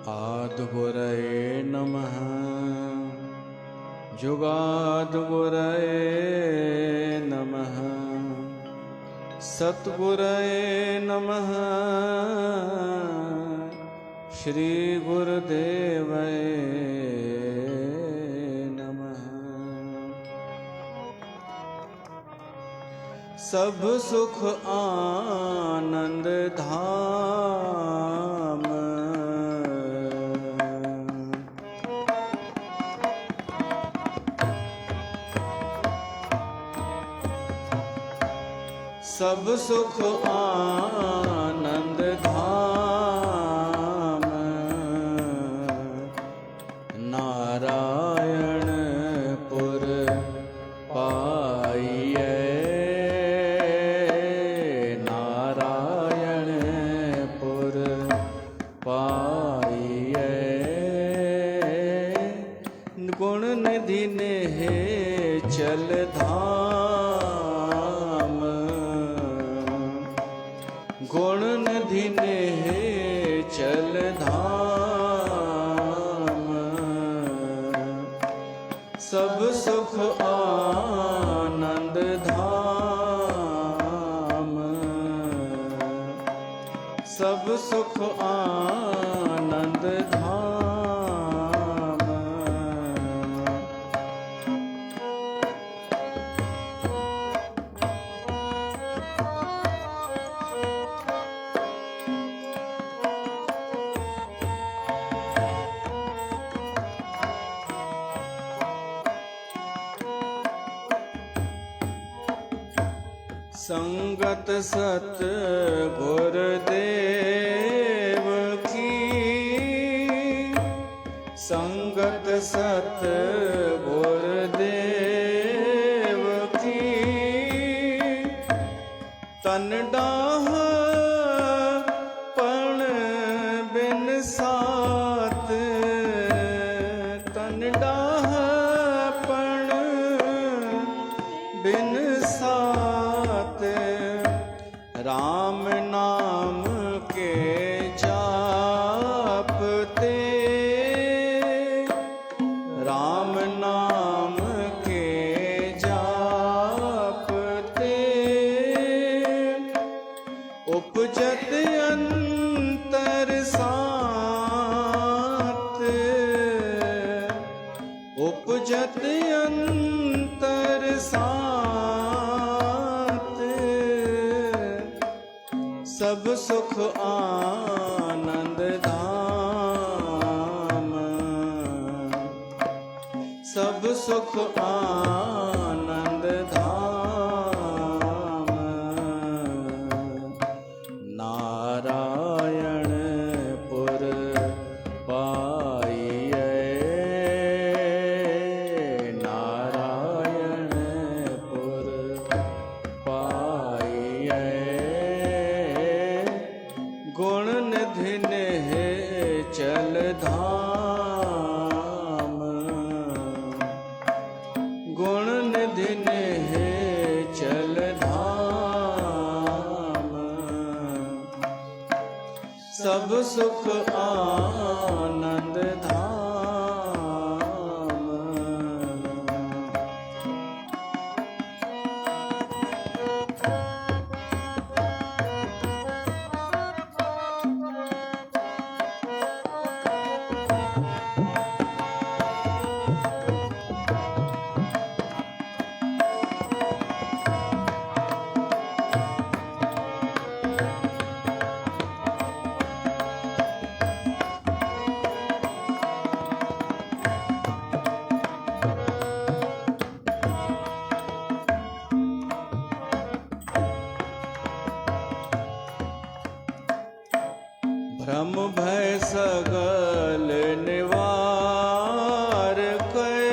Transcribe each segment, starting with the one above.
आदिगुरये नमः। जुगादिगुरये नमः। सतगुरये नमः। श्री गुरुदेवये नमः। सब सुख आनंद धाम, सब सुख आनंद धाम, नारायणपुर पाइए। नारायणपुर पाइए। गुण निधि ने चल धाम, गुण निधि ने चल धाम, सब सुख आनंद धाम, सब सुख आनंद धाम। संगत सत गुरुदेव की, संगत सत गुरुदेव की, तन डाह पण बिन सात, तन डाह पण बिन सात, राम नाम के जापते, राम नाम के जापते, उपजत अंतर सात, उपजत अंतर सात, सब सुख आनंद धाम, सब सुख आनंद धाम, नारायणपुर पाइए। नारायणपुर पाइए। गुण निधि ने चल धाम, गुण निधि ने चल धाम, सब सुख आनंद धाम। भ्रम भय सगल निवार कै,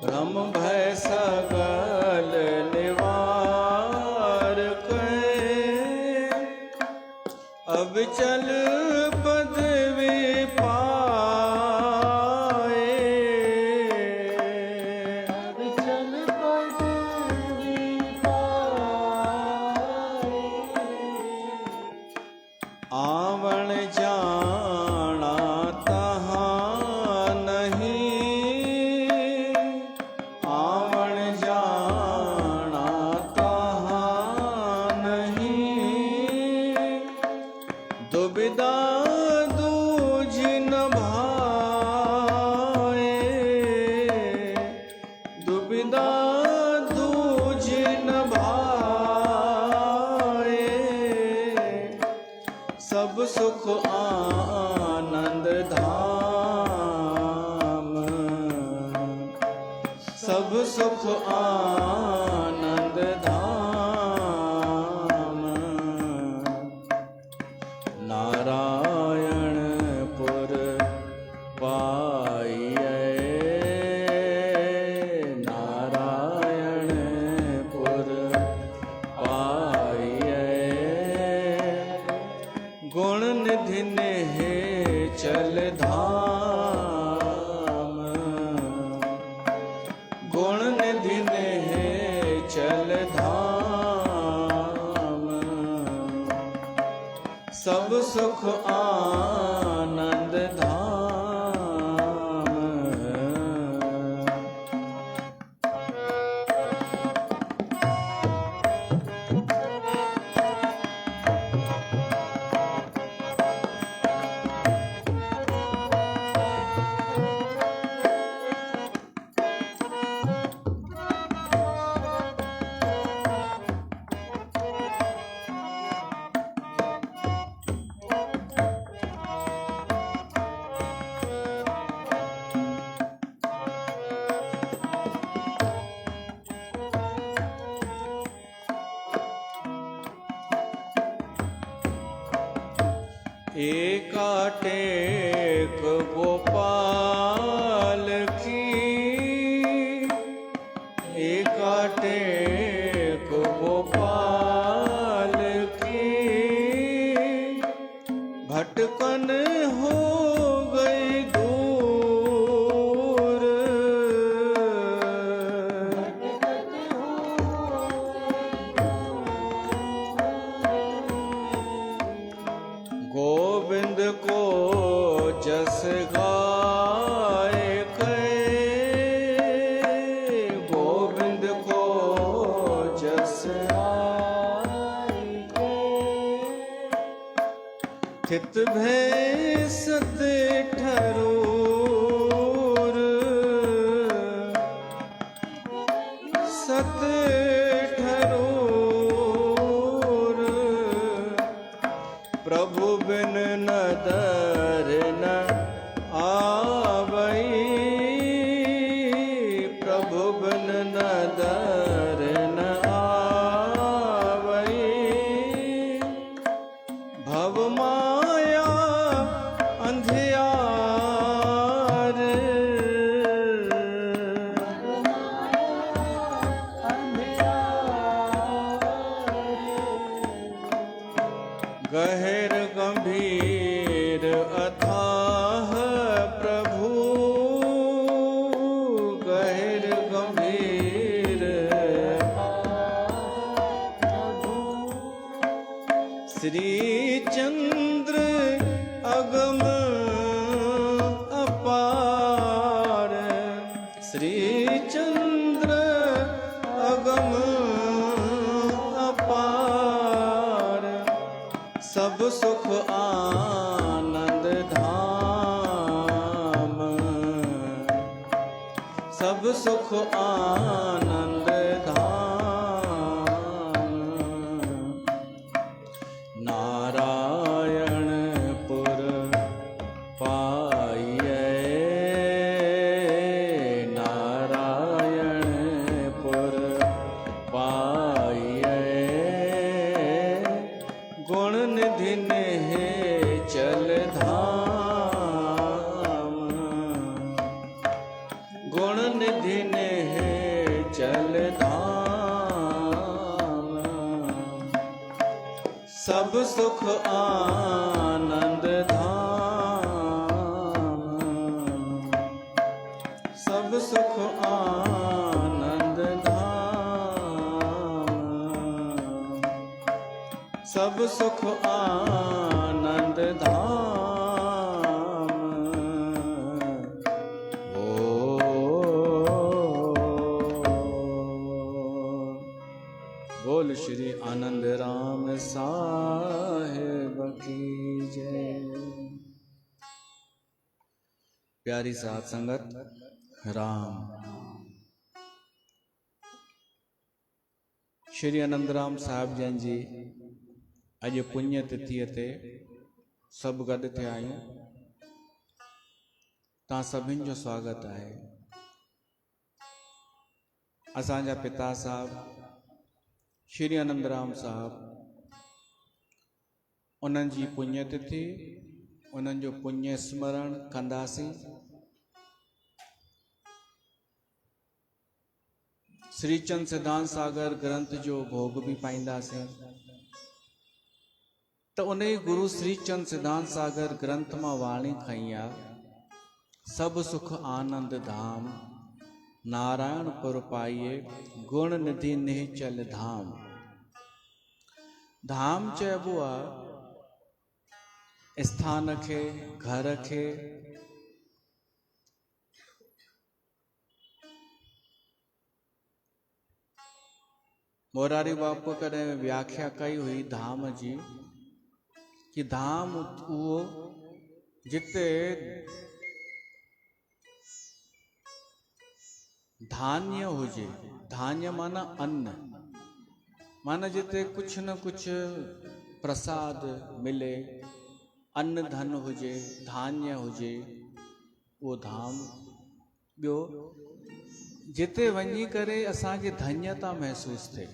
भ्रम भय सगल निवार कै, अब चल पदवी पाए, अब चल पदवी पाए, आवण जा दुविधा दूझ न भाए, सब सुख आनंद धाम, सब सुख आनंद धाम। नारायणपुर पाइए, नारायणपुर पाइए, गुण निधि ने चल धाम, गुण निधि ने चल धाम, सब सुख आनंद धाम। एका टेक गोपाल की, एका टेक गोपाल की, भटकन हो गई दूर, गोविंद को जस गाए कै, गोविंद को जस गाए कै, थित भय सत ठरूर, सत ठरूर, प्रभु बिन नदर न आवई, प्रभु बिन नदर न आवई, भव माया अंधियार, गहर गंभीर अथाह प्रभु, गहर गंभीर श्री चंद्र अगम अपार, श्री चंद्र अगम अपार, सब सुख आनंद धाम, सब सुख आनंद धाम। नारायणपुर पाइए, नारायणपुर पाइए, गुण निधि ने चल धाम, गुण निधि ने चल धाम, सब सुख आनंद धाम, सब सुख आनंद धाम, सब सुख आनंद धाम। ओ बोल श्री आनंद राम साहेब की जय। प्यारी साथ संगत राम श्री आनंदराम साहिब जन जी अॼु पुण्य तिथीअ ते सभु गॾु थिया आहियूं। तव्हां सभिनि जो स्वागत आहे। असांजा पिता साहिब श्री आनंदराम साहिब, उन्हनि जी पुण्य तिथि, उन्हनि जो पुण्य स्मरण कंदासीं। श्रीचंद सिद्धांत सागर ग्रंथ जो भोग भी पाईंदासीं। तो उन गुरु श्रीचंद सिद्धांत सागर ग्रंथ मां वाणी खई आ, सब सुख आनंद धाम, नारायण पुर पाइए, गुण निधि निश्चल धाम। धाम चइबो आहे स्थान खे, घर खे, मोरारी बापू कॾहिं व्याख्या कई हुई धाम जी कि धाम उहो जिते धान्य हुजे। धान्य माना अन्न, माना जिते कुछ न कुछ प्रसाद मिले, अन्न धन हुजे, धान्य हुजे, वो धाम। ॿियो जिते वञी करे असांखे धन्यता महसूस थिए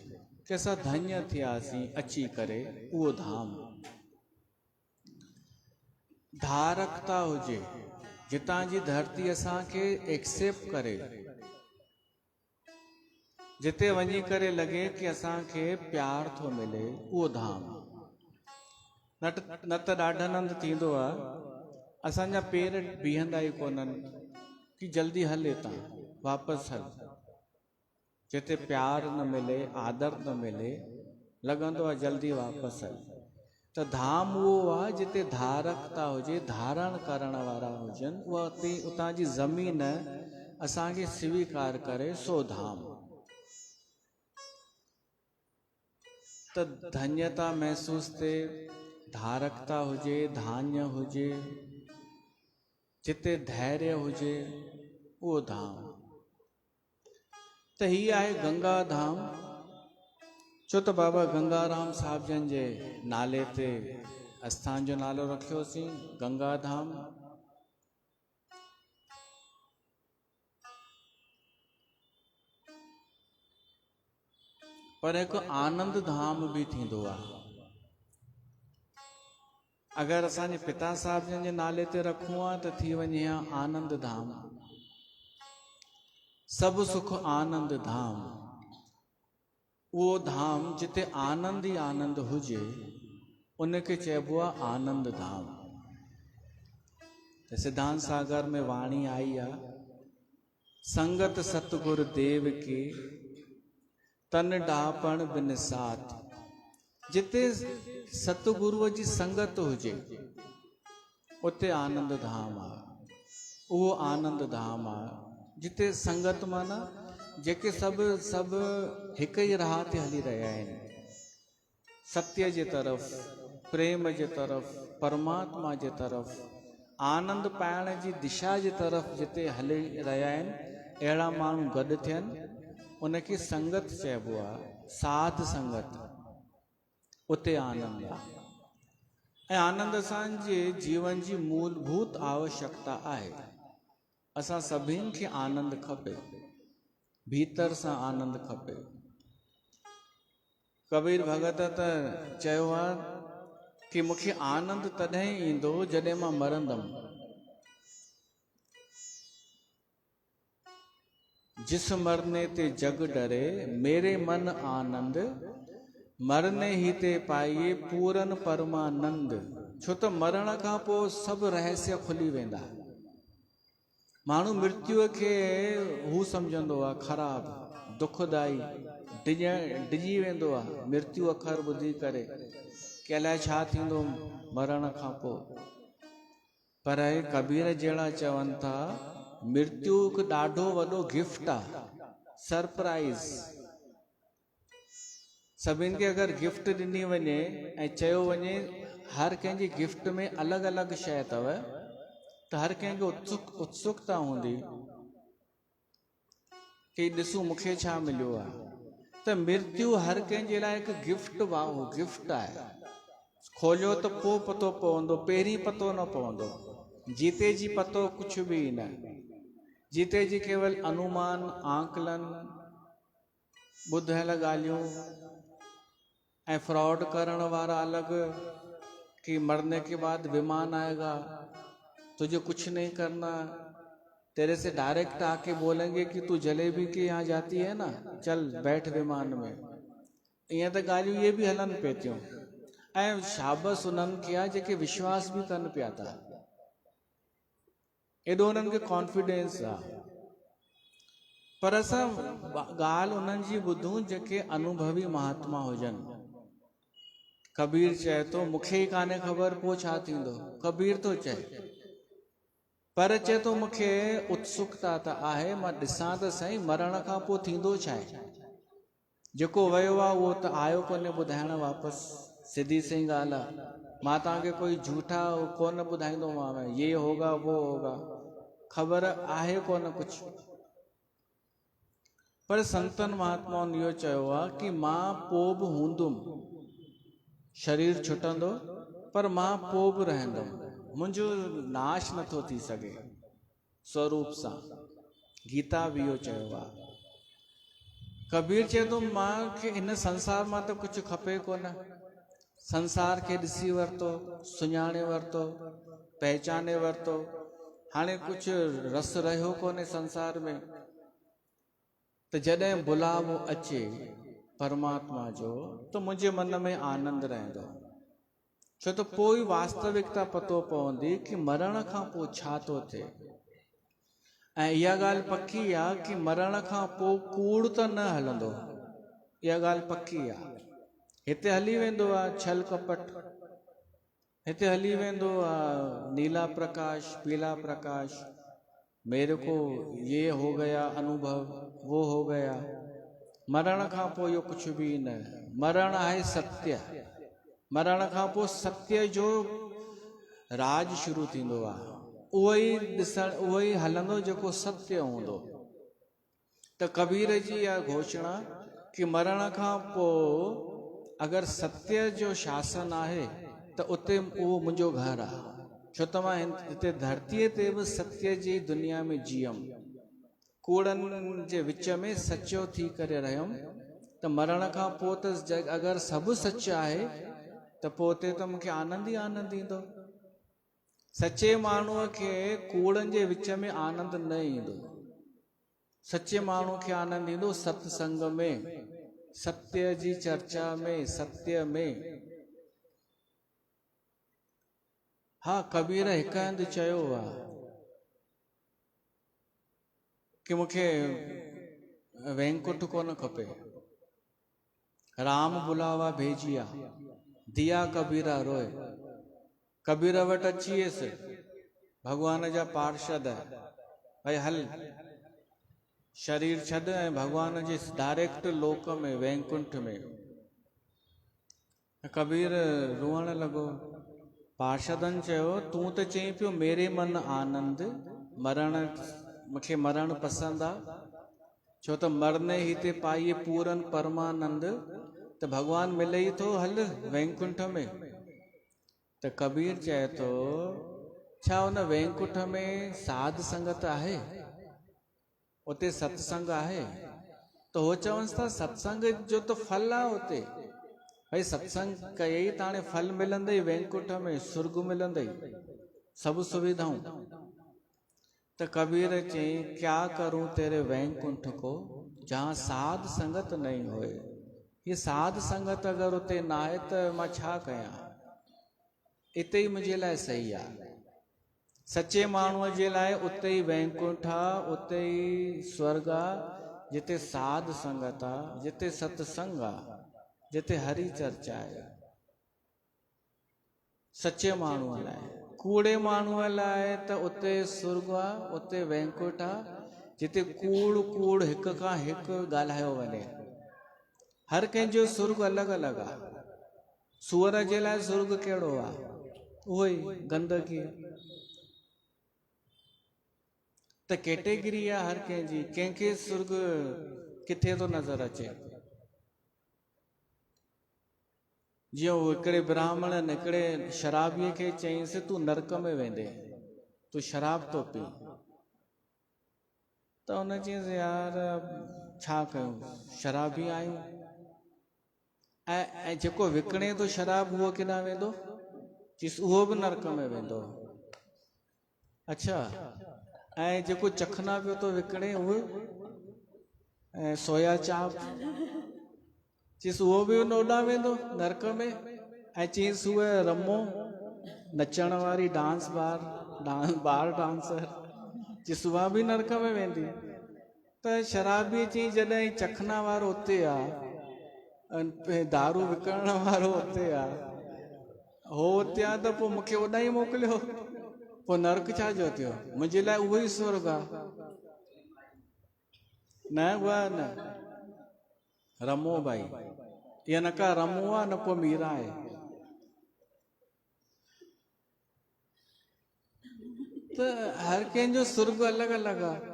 कि असां धन्य थियासीं अची करे, उहो धाम। धारकता हुजे, जितां जी धरती असांखे एक्सेप्ट करे, जिते वञी करे लगे कि असांखे प्यार थो मिले, उहो धाम। न त ॾाढो आनंद थींदो आहे, असांजा पेर बीहंदा ई कोन्हनि कि जल्दी हल हितां, वापसि हल। जिते प्यार न मिले, आदर न मिले, लॻंदो आहे जल्दी वापसि हल। त धाम उहो आहे जिते धारकता हुजे, धारण करण वारा हुजनि, उतां जी ज़मीन असांखे स्वीकार करे, सो धाम। त धन्यता महसूस थिए, धारकता हुजे, धान्य हुजे, जिते धैर्य हुजे, उहो धाम। त ही आहे गंगा धाम। छो त बाबा गंगाराम साहिब जन जे नाले ते आस्थान जो नालो रखियोसीं गंगा धाम। पर हिकु आनंद धाम भी थींदो आहे। अगर असांजे पिता साहिब जन जे नाले ते रखूं आहे त थी वञे आनंद धाम। सब सुख आनंद धाम, उहो धाम जिते आनंद ही आनंद हुजे, उनखे चइबो आहे आनंद धाम। त सिद्धांत सागर में वाणी आई आहे, संगत सतगुरु देव की तन डापण बिन साथ। जिते सतगुरुअ जी संगत हुजे, उते आनंद धाम आहे। उहो आनंद धाम आहे जिते संगत माना जेके सभु हिक ही राह ते हली रहिया आहिनि, सत्य जे तरफ़, प्रेम जे तरफ़, परमात्मा जे तरफ़, आनंद पाइण जी दिशा जे तरफ़ जिते हली रहिया आहिनि, अहिड़ा माण्हू गॾु थियनि, उनखे संगत चइबो आहे, साध संगत। उते आनंद आहे। ऐं आनंद असांजे जीवन जी मूलभूत आवश्यकता आहे। असां सभिनि खे आनंद खपे, भीतर सां आनंद खपे। कबीर भगत त चयो आहे कि मूंखे आनंद तॾहिं ईंदो जॾहिं मां मरंदमि। जिस मरने ते जग डरे, मेरे मन आनंद, मरने ही ते पाइए पूरन परमानंद। छो त मरण खां पोइ सभु रहस्य खुली वेंदा। माण्हू मृत्युअ खे हू सम्झंदो आहे ख़राब, दुखदाई, डिॼी वेंदो आहे मृत्यु अखर ॿुधी करे कि अलाए छा थींदो मरण खां पोइ। पर कबीर जहिड़ा चवनि था, मृत्यु हिकु ॾाढो वॾो गिफ्ट आहे, सरप्राइज़। सभिनि खे अगरि गिफ्ट ॾिनी वञे ऐं चयो वञे हर कंहिंजी गिफ्ट में अलॻि अलॻि शइ अथव, त हर कंहिंखे उत्सुकता हूंदी कि ॾिसूं मूंखे छा मिलियो आहे। त मृत्यु हर कंहिंजे लाइ हिकु गिफ्ट आहे। खोलियो त पोइ पतो पवंदो, पहिरीं पतो न पवंदो। जीते जी पतो कुझु बि न, जीते जी केवल अनुमान, आकलन, ॿुधियल ॻाल्हियूं ऐं फ्रॉड करण वारा अलग, कि मरने के बाद विमान आएगा, तुझे कुछ नहीं करना, तेरे से डायरेक्ट आके बोलेंगे कि तू जलेबी के यहाँ जाती है ना, चल बैठ विमान में। ईअं त ॻाल्हियूं इहे बि हलनि पिए थियूं ऐं शाबस उन्हनि खे आहे जेके विश्वास बि कनि पिया था। एॾो उन्हनि खे कॉन्फिडेंस आहे। पर असां ॻाल्हि उन्हनि जी ॿुधूं जेके अनुभवी महात्मा हुजनि। कबीर चए थो मूंखे ई कान्हे ख़बर पोइ छा थींदो, कबीर थो चए। पर चए थो मूंखे उत्सुकता त आहे, मां ॾिसां त सही मरण खां पोइ थींदो छा आहे। जेको वियो आहे उहो त आयो कोन्हे ॿुधाइण वापसि, सिधी सही ॻाल्हि आहे। मां तव्हांखे कोई झूठा कोन ॿुधाईंदोमांव, ये होगा वो होगा, ख़बर आहे कोन कुझु। पर संतन महात्माउनि इहो चयो आहे कि मां पोइ बि हूंदुमि, शरीर छुटंदो पर मां पोइ बि रहंदुमि, मुंहिंजो नाश नथो थी सघे स्वरूप सां। गीता बि इहो चयो आहे। कबीर चए थो मूंखे हिन संसार मां त कुझु खपे कोन। संसार खे ॾिसी वरितो, सुञाणे वरितो, पहचाने वरितो, हाणे कुझु रस रहियो कोन्हे संसार में। त जॾहिं बुलावो अचे परमात्मा जो त मुंहिंजे मन में आनंद रहंदो। छो त पोइ वास्तविकता पतो पवंदी कि मरण खां पोइ छा थो थिए। ऐं इहा ॻाल्हि पकी आहे कि मरण खां पोइ कूड़ त न हलंदो, इहा ॻाल्हि पकी आहे। हिते हली वेंदो आहे छल कपट, हिते हली वेंदो आहे नीला प्रकाश, पीला प्रकाश, मेरे को ये हो गया अनुभव, वो हो गया। मरण खां पोइ इहो कुझु बि न। मरण आहे सत्य। मरण खां पोइ सत्य जो राज शुरू थींदो आहे। उहो ई ॾिसण, उहो ई हलंदो जेको सत्य हूंदो। त कबीर जी इहा घोषणा कि मरण खां पोइ अगरि सत्य जो शासन आहे त उते उहो मुंहिंजो घरु आहे। छो त मां हिते धरतीअ ते बि सत्य जी दुनिया में जीअमि, कूड़नि जे विच में सचो थी करे रहियमि। त मरण खां पोइ त अगरि सभु सच आहे त पोइ उते त मूंखे आनंद ई आनंद ईंदो। सचे माण्हूअ खे कूड़नि जे विच में आनंद न ईंदो। सचे माण्हूअ खे आनंद ईंदो सत्संग में, सत्य जी चर्चा में, सत्य में। हा, कबीर हिकु हंधि चयो आहे कि मूंखे वैकुंठ कोन खपे, राम बुलावा भेजिया, दिया कबीरा रोए। कबीर वटि अची वियसि, भगवान जा पार्षद, भाई हल शरीर छॾ ऐं भगवान जे डायरेक्ट लोक में, वैकुंठ में। कबीर रोअण लॻो। पार्षदनि चयो तूं त चई पियो मेरे मन आनंद, मरण, मूंखे मरण पसंदि आहे, छो त मरने ही ते पाइए पूरन परमानंद। त भगवान मिले ई थो, हल वैकुंठ में। त कबीर चए थो छा उन वैकुंठ में साध संगत आहे, उते सत्संग आहे? त हो चवनि था सत्संग जो त फल आहे उते। भाई सत्संग कयई त हाणे फल मिलंदई वैकुंठ में, स्वर्ग मिलंदई, सभु सुविधाऊं। त कबीर चई क्या करूं तेरे वैकुंठ को, जहाँ साध संगत नहीं होए। ये साध संगत अगरि उते न आहे त मां छा कयां, इते ई मुंहिंजे लाइ सही आहे। सचे माण्हूअ जे लाइ उते ई वैकुंठ आहे, उते ई स्वर्ग आहे, जिते साध संगत आहे, जिते सत्संग आहे, जिते हरी चर्चा आहे। सचे माण्हूअ लाइ। कूड़े माण्हूअ लाइ त उते स्वर्ग आहे, उते वैकुंठ आहे, जिते कूड़ कूड़ हिक खां हिकु ॻाल्हायो वञे। हर कंहिंजो स्वर्ग अलॻि अलॻि आहे। सूअर जे लाइ स्वर्ग कहिड़ो आहे? उहो ई गंदगी। त कैटेगरी आहे हर कंहिंजी। कंहिंखे स्वर्ग किथे थो नज़र अचे, जीअं हिकिड़े ब्राह्मण हिकिड़े शराबीअ खे चयईंसि तूं नरक में वेंदे, तूं शराब तो पी। त हुन चयईंसि यार छा कयूं, शराबी आहियूं। ऐं जेको विकिणे थो शराब उहो केॾां वेंदो, चयईंसि उहो बि नरक में वेंदो। अच्छा, ऐं जेको चखना पियो थो विकिणे उहो ऐं सोया चाप, चयईंसि उहो बि ओॾां वेंदो नरक में। ऐं चयईंसि उहे रमो नचण वारी डांस बार डांसर, चयईंसि उहा बि नरक में वेंदी। त शराबी चई जॾहिं चखना वारो उते आहे, दारू विकिणण वारो उते आहे, हो उते आहे, त पोइ मूंखे होॾां ई मोकिलियो, पोइ नरक छा जो थियो, मुंहिंजे लाइ उहो ई स्वर्ग आहे। न उहा न रमो भाई, इहा न का रमो आहे न को मीरा आहे। त हर कंहिंजो सुर्ग अलॻि अलॻि आहे।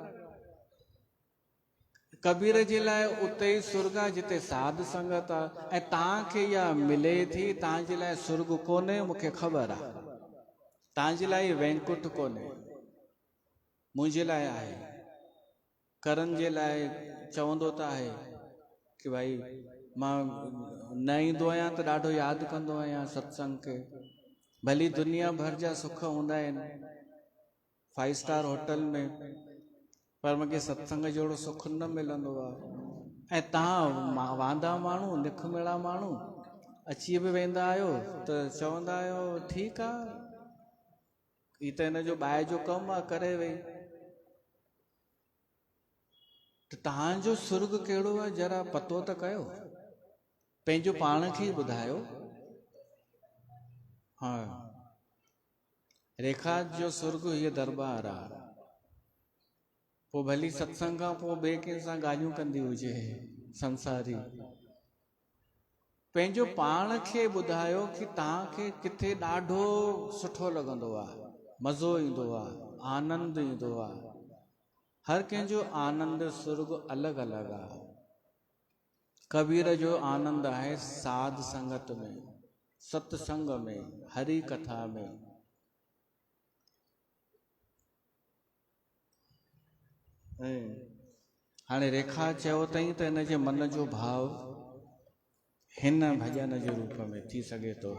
कबीर जे लाइ उते ई सुर्ग आहे जिते साध संगत आहे। ऐं तव्हांखे इहा मिले थी, तव्हांजे लाइ सुर्ग कोन्हे, मूंखे ख़बर आहे। तव्हांजे लाइ वैंकुट कोन्हे, मुंहिंजे लाइ आहे। करण जे लाइ चवंदो त आहे कि भाई मां न ईंदो आहियां त ॾाढो यादि कंदो आहियां सत्संग खे। भली दुनिया भर जा सुख हूंदा आहिनि 5 स्टार होटल में, पर मूंखे सत्संग जहिड़ो सुख न मिलंदो आहे। ऐं तव्हां वांदा माण्हू, निखमेड़ा माण्हू अची बि वेंदा आहियो त चवंदा आहियो ठीकु आहे, ही त हिन जो ॿाहि जो कमु आहे, करे वई। त तव्हांजो सुर्ग कहिड़ो आहे जरा पतो त कयो, पंहिंजो पाण खे ई ॿुधायो। हा, रेखा जो सुर्ग हीअ दरबार आहे। पोइ भली सत्संग खां पोइ ॿिए कंहिं सां ॻाल्हियूं कंदी हुजे संसारी, पंहिंजो पाण खे ॿुधायो कि तव्हांखे किथे ॾाढो सुठो लॻंदो आहे, मज़ो ईंदो आहे, आनंद ईंदो आहे। हर कंहिंजो आनंद सुर्ग अलॻि अलॻि आहे। कबीर जो आनंद आहे साध संगत में, सत्संग में, हरि कथा में। हाणे रेखा चयो अथई त हिन जे मन जो भाव हिन भॼन जे रूप में थी सघे थो।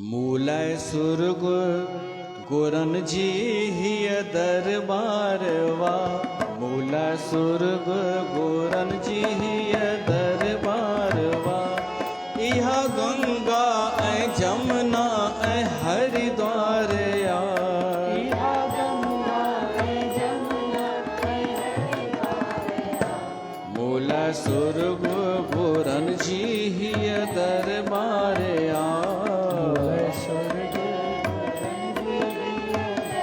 मूलय सुर्ग गुरन जी हीय दरबार वा, मूलय सुर्ग गुरन जी हीय दरबार वा। इहा गंगा ऐं जमुना ऐं हरिद्वार आ, इहा गंगा ऐं जमुना ऐं हरिद्वार आ। मूलय सुर्ग गुरन जी हीय दरबार आ, मूलय सुर्ग गुरन जी हीय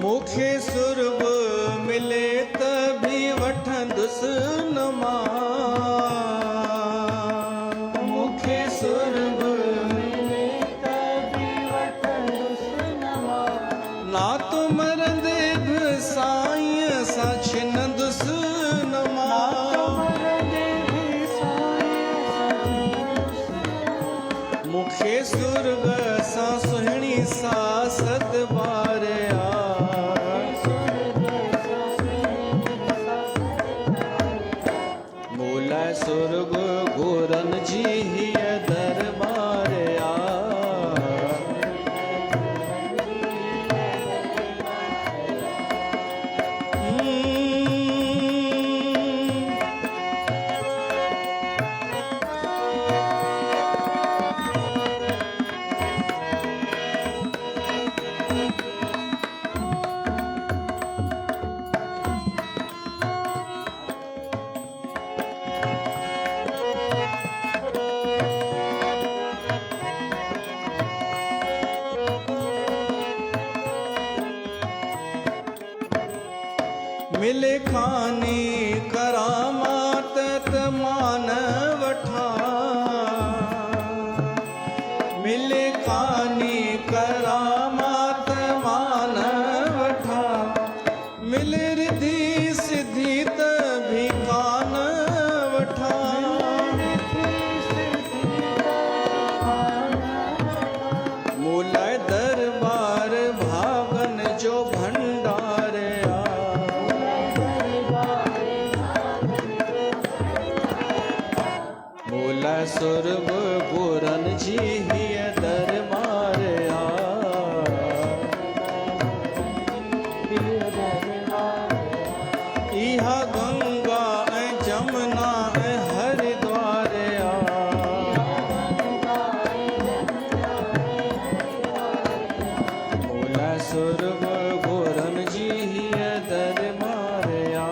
मूंखे सुर्ग मिले त बि वठंदुसि न मां, मूंखे सुर्ग मिले त बि वठंदुसि न मां। ना तो मरंदे बि साईं सां छिनंदुसि न मां, मूंखे सुर्ग सां सुहिणी सासत बार आ, मूलय सुर्ग गुरन जी हीय दरबार आ। मिले खानी करामात त मान वठा, मिले खानी करामात मान वठा, मिले रिद्धि सिद्धि त भी कान वठा। मूलाए दरबार भागन जो भंडार आ, मूलाए सुरभ गुरन जी हिय दरबार आ, इहा गंगा ऐं जमुना ऐं हरिद्वार आ, मूलाए सुरभ गुरन जी हिय दरबार आ।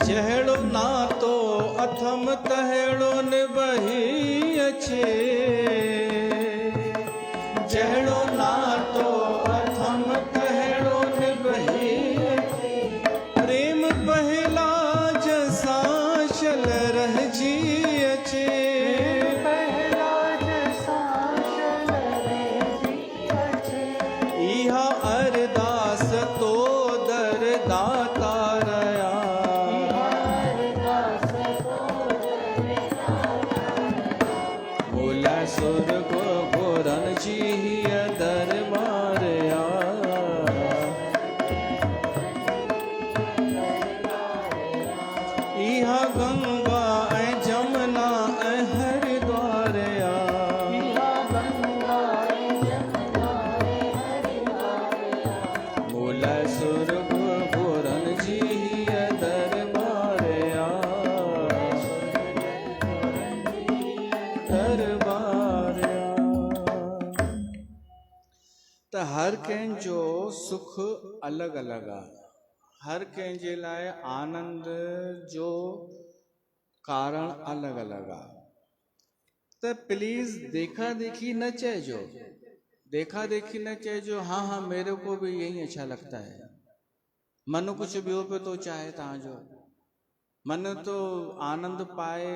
जहिड़ो नातो अथम तहिड़ो निभही अचे, जहिड़ो नातो अथम तहिड़ो निभही अचे, प्रेम पहिला जसा चल रहजी अचे, इहा अरदास तो दर दातार आ, मूलाए सुरभ गुरन जी हिय दरबार आ, इहा गंगा ऐं जमुना ऐं हरिद्वार आ, मूलाए सुरभ गुरन जी हिय दरबार आ, दरबार आ। त हर कंहिंजो सुख अलॻि अलॻि आहे, हर कंहिंजे लाइ आनंद जो कारण अलॻि अलॻि आहे। त प्लीज देखा देखी न चइजो, देखा देखी न चइजो, हाँ हाँ मेरे को भी यही अच्छा लगता है, मन कुछ ॿियो पियो थो चाहे, तव्हांजो मन तो आनंद पाए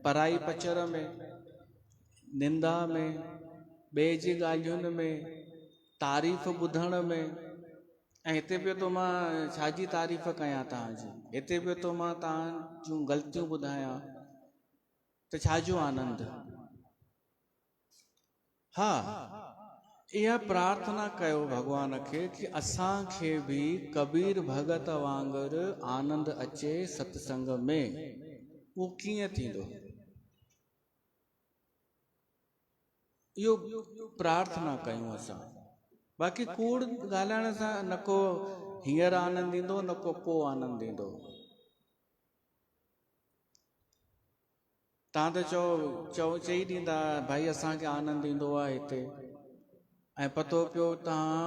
पराई पचर में, निंदा में, ॿिए जी ॻाल्हियुनि में, तारीफ़ ॿुधण में, ऐं हिते पियो तो मां छाजी तारीफ़ कयां तव्हांजी, हिते पियो तो मां तव्हां जूं ग़लतियूं ॿुधायां, त छाजो आनंद। हा, इहा प्रार्थना कयो भॻवान खे कि असांखे बि कबीर भगत वांगुरु आनंद अचे सत्संग में। उहो कीअं थींदो, इहो प्रार्थना कयूं असां। बाक़ी कूड़ ॻाल्हाइण सां न को हींअर आनंद ईंदो, न को पोइ आनंद ईंदो। तव्हां त चई ॾींदा भाई असांखे आनंद ईंदो आहे हिते, ऐं पतो पियो तव्हां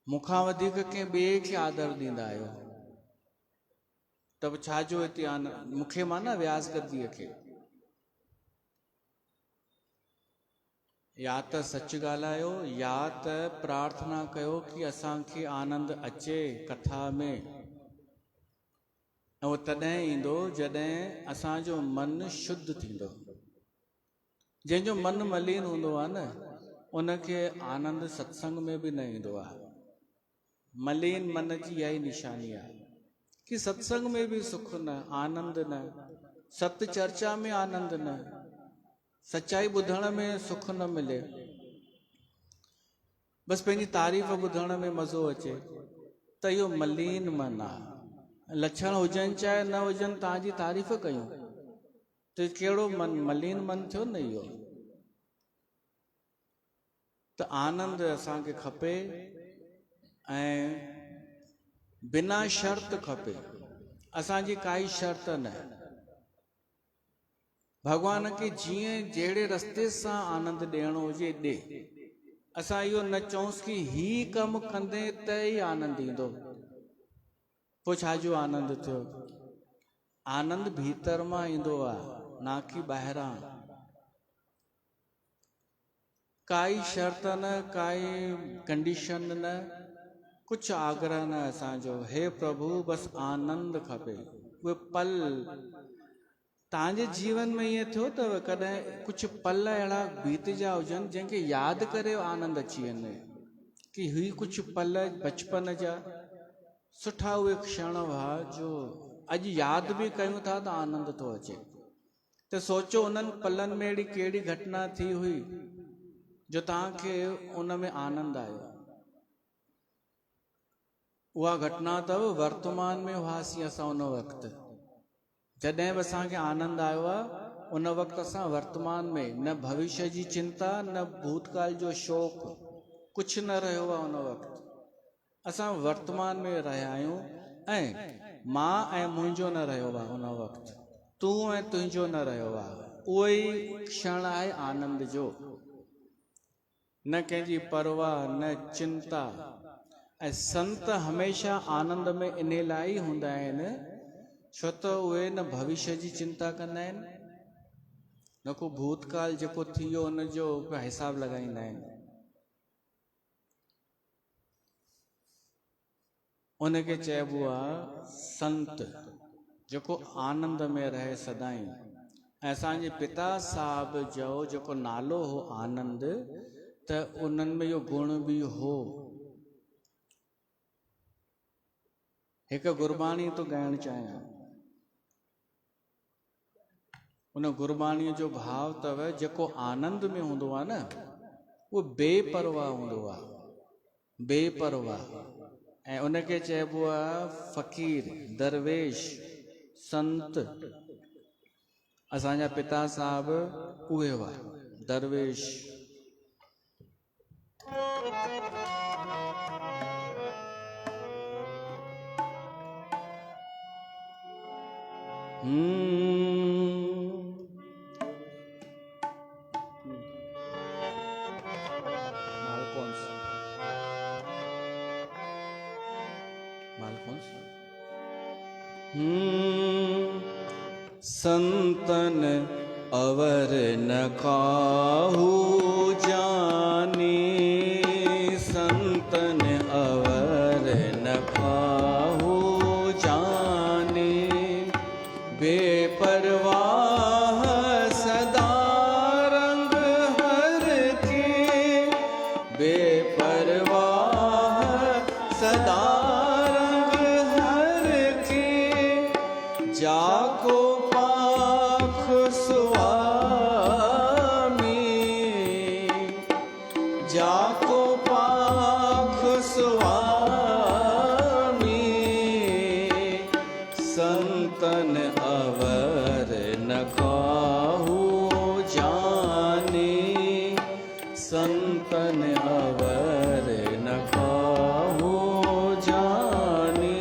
मूंखां वधीक कंहिं ॿिए खे आदर ॾींदा आहियो, त बि छाजो हिते आनंद, मूंखे माना व्यास गद्दीअ खे। या त सच ॻाल्हायो, या त प्रार्थना कयो कि असांखे आनंद अचे कथा में, ऐं तॾहिं ईंदो जॾहिं असांजो मन शुद्ध थींदो। जंहिंजो मन मलिन हूंदो आहे न, उनखे आनंद सत्संग में बि न ईंदो आहे। मलिन मन जी इहा ई निशानी आहे कि सत्संग में भी सुख न, आनंद न, सत्य चर्चा में आनंद न, सच्चाई ॿुधण में सुख न मिले, बस पंहिंजी तारीफ़ ॿुधण में मज़ो अचे, त इहो मलिन मन आहे। लक्षण हुजनि चाहे न हुजनि, तव्हांजी तारीफ़ कयूं, तो कहिड़ो मन मलिन मन थियो न इहो। त आनंद असांखे खपे ऐं बिना शर्त खपे, असांजी काई शर्त न। भगवान खे जीअं जहिड़े रस्ते सां आनंद ॾियणो हुजे ॾे। असां इहो न चऊंसि कि ही कमु कंदे त ई आनंद ईंदो, पोइ छाजो आनंद थियो। आनंद भीतर मां ईंदो आहे, ना कि ॿाहिरां। काई शर्त न, काई कंडीशन न, कुछ आग्रह न असांजो। हे प्रभु बस आनंद खपे। उहे पल तव्हांजे जीवन में ईअं थियो अथव कॾहिं कुछ पल अहिड़ा बीतजा हुजनि जंहिंखे यादि करे आनंद अची वञे कि ही कुछ पल बचपन जा सुठा उहे क्षण हुआ जो अॼु यादि बि कयूं था त आनंद थो अचे। त सोचो उन्हनि पलनि में अहिड़ी कहिड़ी घटना थी हुई जो तव्हांखे उन में आनंद आयो। उहा घटना अथव वर्तमान में हुआसीं असां उन वक़्तु। जॾहिं बि असांखे आनंद आयो आहे उन वक़्तु असां वर्तमान में, न भविष्य जी चिंता न भूतकाल जो शोक, कुझु न रहियो आहे उन वक़्तु। असां वर्तमान में रहिया आहियूं ऐं मां ऐं मुंहिंजो न रहियो आहे उन वक़्तु, तूं ऐं तुंहिंजो न रहियो आहे। उहो ई क्षण आहे आनंद जो। न कंहिंजी परवाह न चिंता। ऐं संत हमेशह आनंद में इन लाइ हूंदा आहिनि छो त उहे न भविष्य जी चिंता कंदा आहिनि, न को भूतकाल जेको थी वियो उनजो हिसाब लॻाईंदा आहिनि। उनखे चइबो आहे संत, जेको आनंद में रहे सदाई। ऐं असांजे पिता साहिब जो जेको नालो हो आनंद, त उन्हनि में इहो गुण बि हो। हिकु गुरबाणी तो ॻाइणु चाहियां। उन गुरबाणीअ जो भाव अथव जेको आनंद में हूंदो आहे न उहो बेपरवाह हूंदो आहे, बेपरवाह। ऐं उनखे चइबो आहे फ़क़ीर, दरवेश, संत। असांजा पिता साहिब उहे हुआ दरवेश। संतन अवर न काहू जानी, संतन अवर न काहू जानी। बेपरवाह सदा रंग हर के, बेपरवाह सदा रंग हर के। जाको पाख स्वामी, जाको पाख स्वामी। संतन अवर न काहू जानी, संतन अवर न काहू जानी।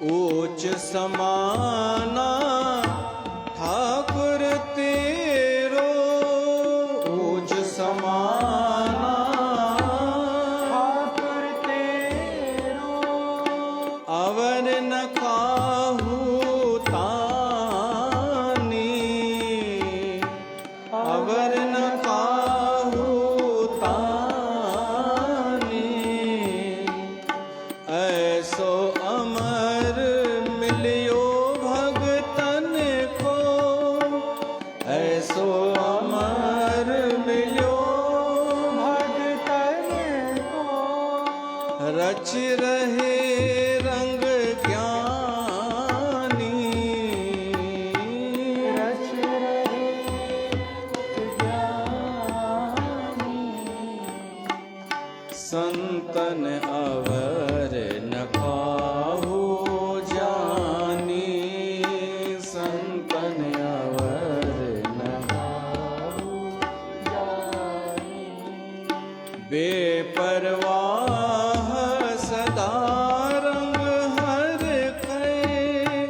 ऊंच समाना ठाकुर तेरो, ऊंच समाना ठाकुर तेरो। अवर न काहू तानी, अवर न काहू तानी। ऐसो अमर मिलियो भगतन को, ऐसो अमर मिलियो भगतन को। रच रहे रंग ज्ञान संतन अवर न काहू जानी, संतन अवर न काहू जानी। बेपरवाह सदा रंग हर कहे,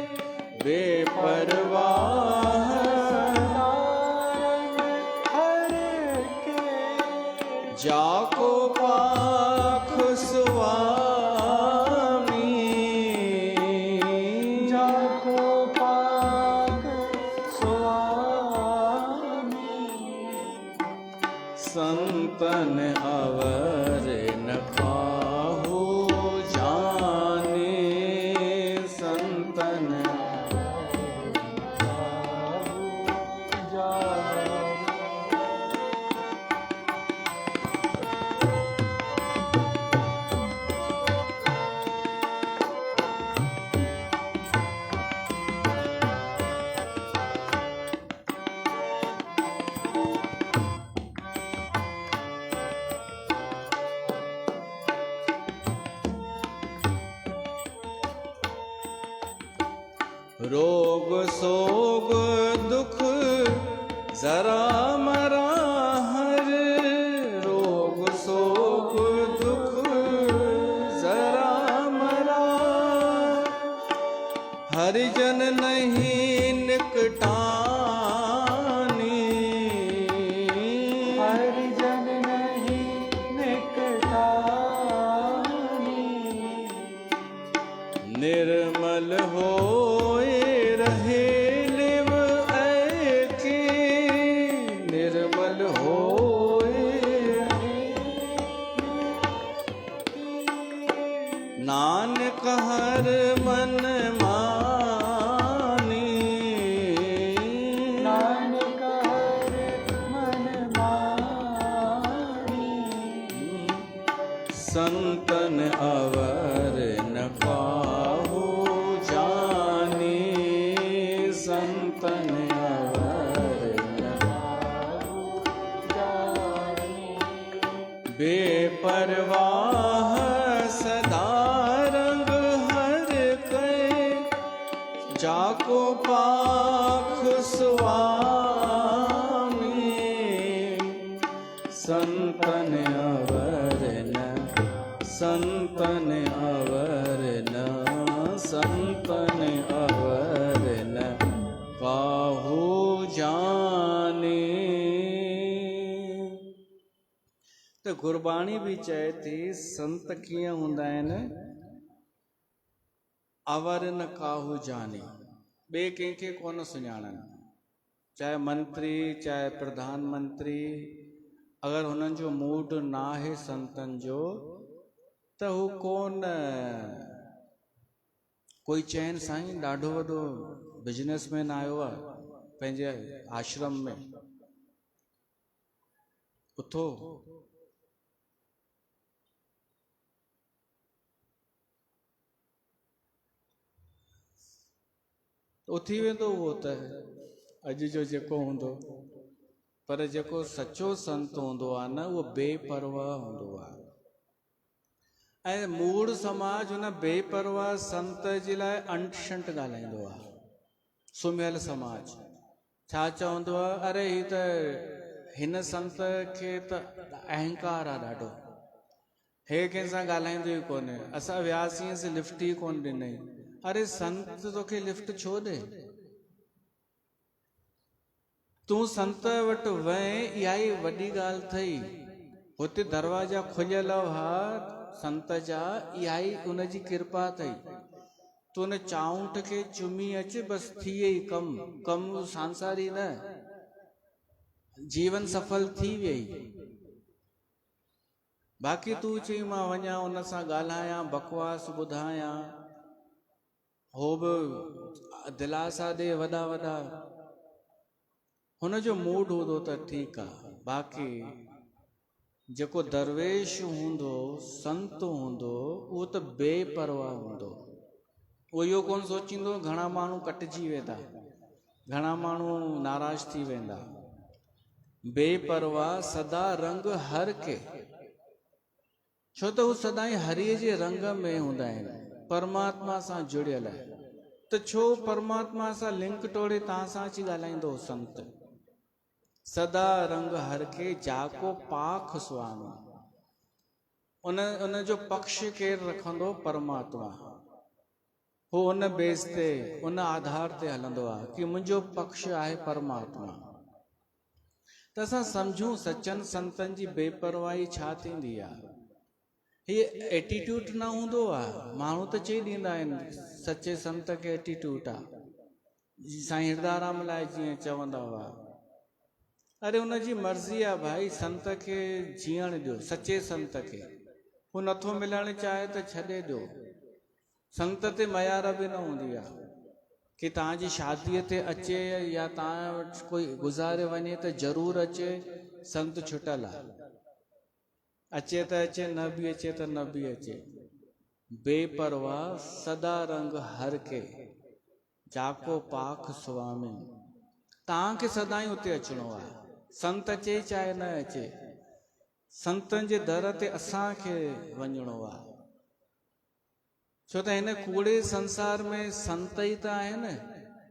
बेपरवाह जाको पाख स्वामी, जाको पाख स्वामी। संतन अवर न काहू जाने, संतन रोग सोग दुख जरा मरा हर, रोग सोग दुख जरा मरा। हरिजन नहीं निकटानी, हरिजन नहीं निकटानी। निर्मल होए रहे लिव ऐके, निर्मल होए नानक हर मन मानी, नानक हर मन मानी। संतन अवर न काहू जानी, संतन अवर न काहू जानी। बेपरवाह सदा रंग हर कहे, जाको पाख स्वामी। संतन अवर न, संतन अवर न, संतन अवर न काहू जाने। तो गुरबाणी भी चए थी संत कीअं हूंदा आहिनि, अवर न काहू जाने, ॿिए कंहिंखे कोन सुञाणनि। चाहे मंत्री चाहे प्रधानमंत्री, अगर हुननि जो मूड न आहे संतनि जो, त हू कोन कोई चैन साईं ॾाढो वॾो बिजनेसमैन आयो आहे पंहिंजे आश्रम में, उथो उथी वेंदो उहो त अॼु जो जेको हूंदो। पर जेको सचो संत हूंदो आहे न, उहो बेपरवाह हूंदो आहे। ऐं मूड़ समाज हुन बेपरवाह संत जे लाइ अंट शंट ॻाल्हाईंदो आहे। सुम्हियल समाज छा चवंदो आहे, अरे ही त हिन संत खे त अहंकार आहे ॾाढो, हे कंहिंसां ॻाल्हाईंदो ई कोन्हे, असां वियासीं से लिफ्ट ई कोन ॾिनई। अरे संत तोखे लिफ्ट छो ॾे? तूं संत वटि वहीं, इहा ई वॾी ॻाल्हि थई। हुते दरवाजा खुलियल हुआ संत जा, इहा ई उनजी कृपा अथई। तू उन चाऊंठ खे चुमी अच, बसि थिए ई कम सांसारी न, जीवन सफल थी वई। बाक़ी तू चई मां वञा उन सां ॻाल्हायां, बकवास ॿुधायां, हो बि दिलासा ॾे वॾा वॾा, हुनजो मूड हूंदो त ठीकु आहे। बाक़ी जेको दरवेश हूंदो, संत हूंदो, उहो त बेपरवाह हूंदो। उहो इहो कोन सोचींदो घणा माण्हू कटिजी वेंदा, घणा माण्हू नाराज़ थी वेंदा। बेपरवाह सदा रंग हर के, छो त हू सदाई हरीअ जे रंग में हूंदा आहिनि, परमात्मा सां जुड़ियल आहे। त छो परमात्मा सां लिंक तोड़े तव्हां सां अची ॻाल्हाईंदो संत। सदा रंग हर के जाको पाख स्वामी, उन जो पक्ष केरु रखंदो? परमात्मा। हू उन बेस ते, उन आधार ते हलंदो आहे कि मुंहिंजो पक्ष आहे परमात्मा। त असां सम्झूं सचनि संतनि जी बेपरवाही छा थींदी आहे। हीअ एटीट्यूड न हूंदो आहे। माण्हू त चई ॾींदा आहिनि सचे संत खे एटीट्यूड आहे। साईं हिरदाराम लाइ जीअं चवंदा हुआ, अरे उनजी मर्ज़ी आहे भाई, संत खे जीअण ॾियो, सचे संत खे। हू नथो मिलणु चाहे त छॾे ॾियो। संत ते मयार बि न हूंदी आहे कि तव्हांजी शादीअ ते अचे या तव्हां वटि कोई गुज़ारे वञे त ज़रूरु अचे, संत छुटल आहे। अचे त अचे, न बि अचे त न बि अचे। बेपरवाह सदा रंग हर के जाको पाख स्वामी। तव्हांखे सदाई उते अचिणो आहे। संत अचे चाहे न अचे, संतनि जे दर ते असांखे वञिणो आहे। छो त हिन कूड़े संसार में संत ई त आहिनि